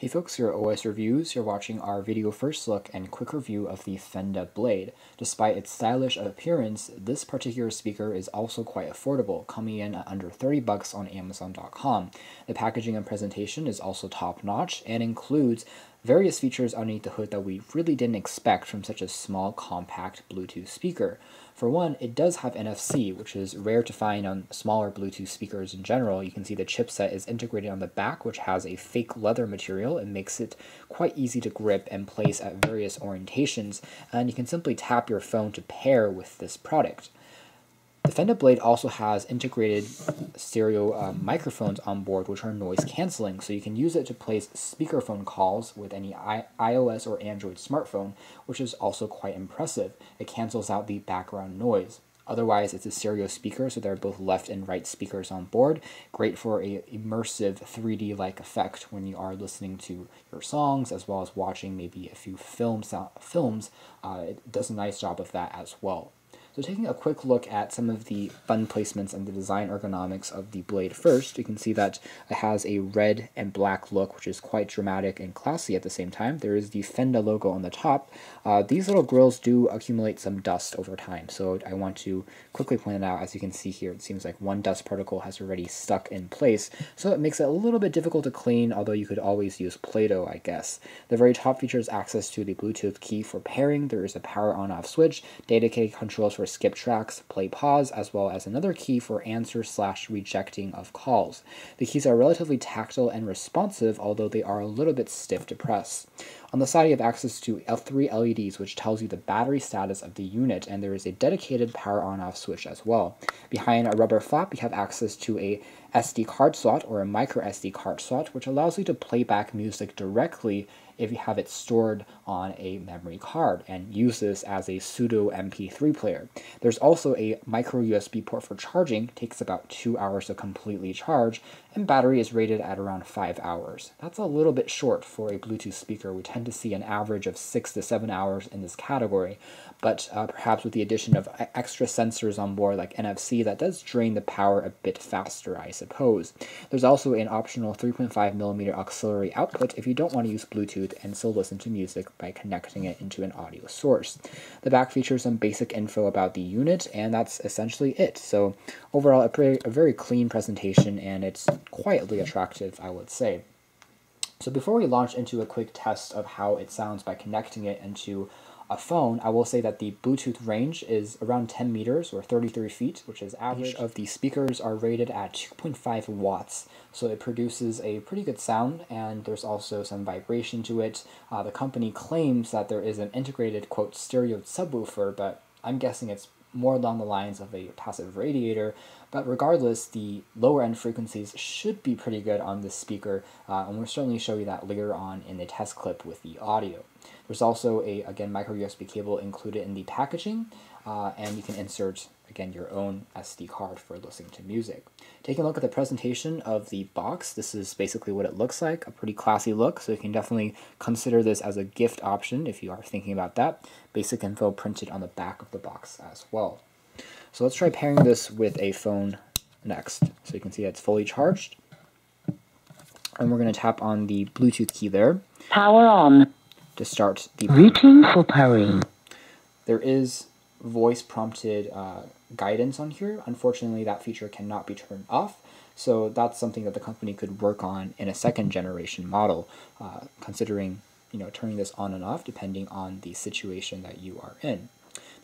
Hey folks, here at OS Reviews. You're watching our video first look and quick review of the Fenda Blade. Despite its stylish appearance, this particular speaker is also quite affordable, coming in at under $30 on Amazon.com. The packaging and presentation is also top-notch and includes various features underneath the hood that we really didn't expect from such a small, compact Bluetooth speaker. For one, it does have NFC, which is rare to find on smaller Bluetooth speakers in general. You can see the chipset is integrated on the back, which has a fake leather material. It makes it quite easy to grip and place at various orientations, and you can simply tap your phone to pair with this product. The Fenda Blade also has integrated stereo microphones on board, which are noise cancelling, so you can use it to place speakerphone calls with any iOS or Android smartphone, which is also quite impressive. It cancels out the background noise. Otherwise, it's a stereo speaker, so there are both left and right speakers on board. Great for a immersive 3D-like effect when you are listening to your songs, as well as watching maybe a few films. It does a nice job of that as well. So taking a quick look at some of the fun placements and the design ergonomics of the Blade first, you can see that it has a red and black look, which is quite dramatic and classy at the same time. There is the Fenda logo on the top. These little grills do accumulate some dust over time, so I want to quickly point it out. As you can see here, it seems like one dust particle has already stuck in place, so it makes it a little bit difficult to clean, although you could always use Play-Doh, I guess. The very top features access to the Bluetooth key for pairing. There is a power on-off switch, dedicated controls for skip tracks, play pause, as well as another key for answer/rejecting of calls. The keys are relatively tactile and responsive, although they are a little bit stiff to press. On the side, you have access to three LEDs, which tells you the battery status of the unit, and there is a dedicated power on-off switch as well. Behind a rubber flap, you have access to a SD card slot or a micro SD card slot, which allows you to play back music directly if you have it stored on a memory card and use this as a pseudo MP3 player. There's also a micro USB port for charging. It takes about 2 hours to completely charge, and battery is rated at around 5 hours. That's a little bit short for a Bluetooth speaker. We tend to see an average of 6 to 7 hours in this category, but perhaps with the addition of extra sensors on board like NFC, that does drain the power a bit faster, I suppose. There's also an optional 3.5mm auxiliary output if you don't want to use Bluetooth and still listen to music by connecting it into an audio source. The back features some basic info about the unit, and that's essentially it. So overall, a very clean presentation, and it's quietly attractive, I would say. So before we launch into a quick test of how it sounds by connecting it into a phone, I will say that the Bluetooth range is around 10 meters or 33 feet, which is average. Each of the speakers are rated at 2.5 watts, so it produces a pretty good sound, and there's also some vibration to it. The company claims that there is an integrated, quote, stereo subwoofer, but I'm guessing it's more along the lines of a passive radiator. But regardless, the lower end frequencies should be pretty good on this speaker, and we'll certainly show you that later on in the test clip with the audio. There's also a, again, micro USB cable included in the packaging, and you can insert, again, your own SD card for listening to music. Taking a look at the presentation of the box, this is basically what it looks like, a pretty classy look, so you can definitely consider this as a gift option if you are thinking about that. Basic info printed on the back of the box as well. So let's try pairing this with a phone next. So you can see it's fully charged, and we're going to tap on the Bluetooth key there. Power on. To start the routine for powering. There is voice prompted guidance on here. Unfortunately, that feature cannot be turned off, so that's something that the company could work on in a second generation model, considering turning this on and off depending on the situation that you are in.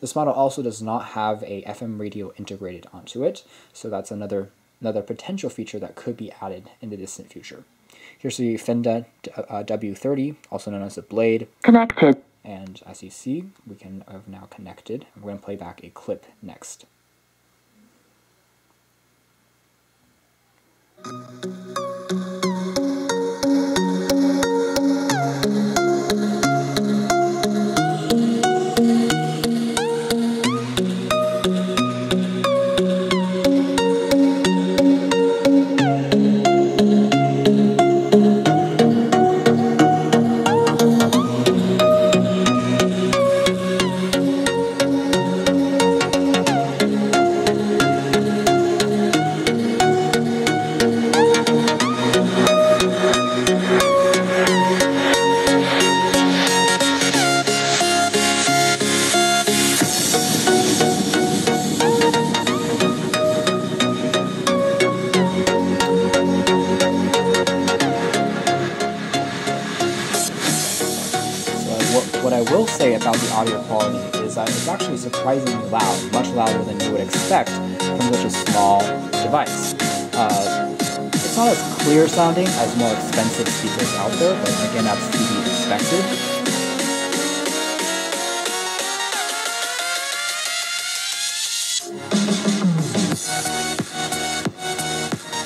This model also does not have a FM radio integrated onto it, so that's another potential feature that could be added in the distant future. Here's the Fenda W30, also known as the Blade. Connected. And as you see, we have now connected. We're going to play back a clip next. will say about the audio quality is that it's actually surprisingly loud, much louder than you would expect from such a small device. It's not as clear sounding as more expensive speakers out there, but again, that's to be expected.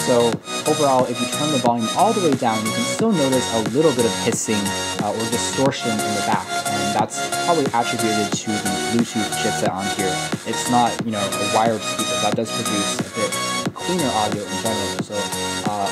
So overall, if you turn the volume all the way down, you can still notice a little bit of hissing or distortion in the back, and that's probably attributed to the Bluetooth chipset on here. It's not, a wired speaker. That does produce a bit cleaner audio in general. So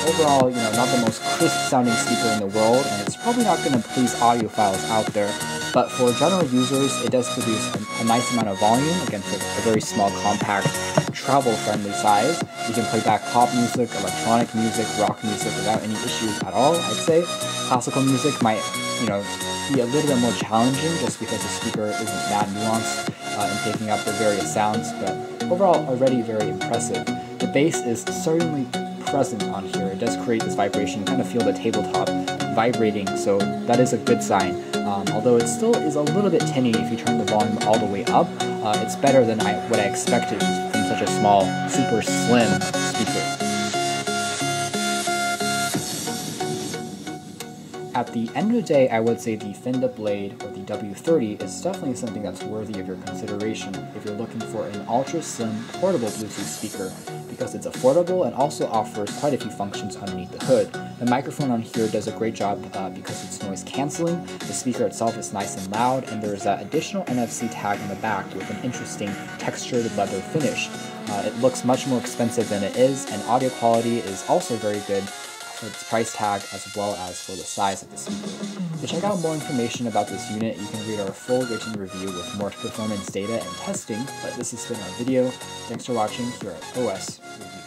overall, not the most crisp sounding speaker in the world, and it's probably not going to please audiophiles out there. But for general users, it does produce a nice amount of volume, again for a very small, compact, travel-friendly size. You can play back pop music, electronic music, rock music without any issues at all, I'd say. Classical music might, be a little bit more challenging just because the speaker isn't that nuanced in picking up the various sounds, but overall, already very impressive. The bass is certainly present on here. It does create this vibration. You kind of feel the tabletop vibrating, so that is a good sign. Although it still is a little bit tinny if you turn the volume all the way up. It's better than what I expected from such a small, super slim speaker. At the end of the day, I would say the Fenda Blade or the W30 is definitely something that's worthy of your consideration if you're looking for an ultra-slim portable Bluetooth speaker, because it's affordable and also offers quite a few functions underneath the hood. The microphone on here does a great job because it's noise cancelling, the speaker itself is nice and loud, and there's that additional NFC tag in the back with an interesting textured leather finish. It looks much more expensive than it is, and audio quality is also very good for its price tag as well as for the size of the speaker. To check out more information about this unit, you can read our full written review with more performance data and testing, but this has been our video. Thanks for watching here at OS Review.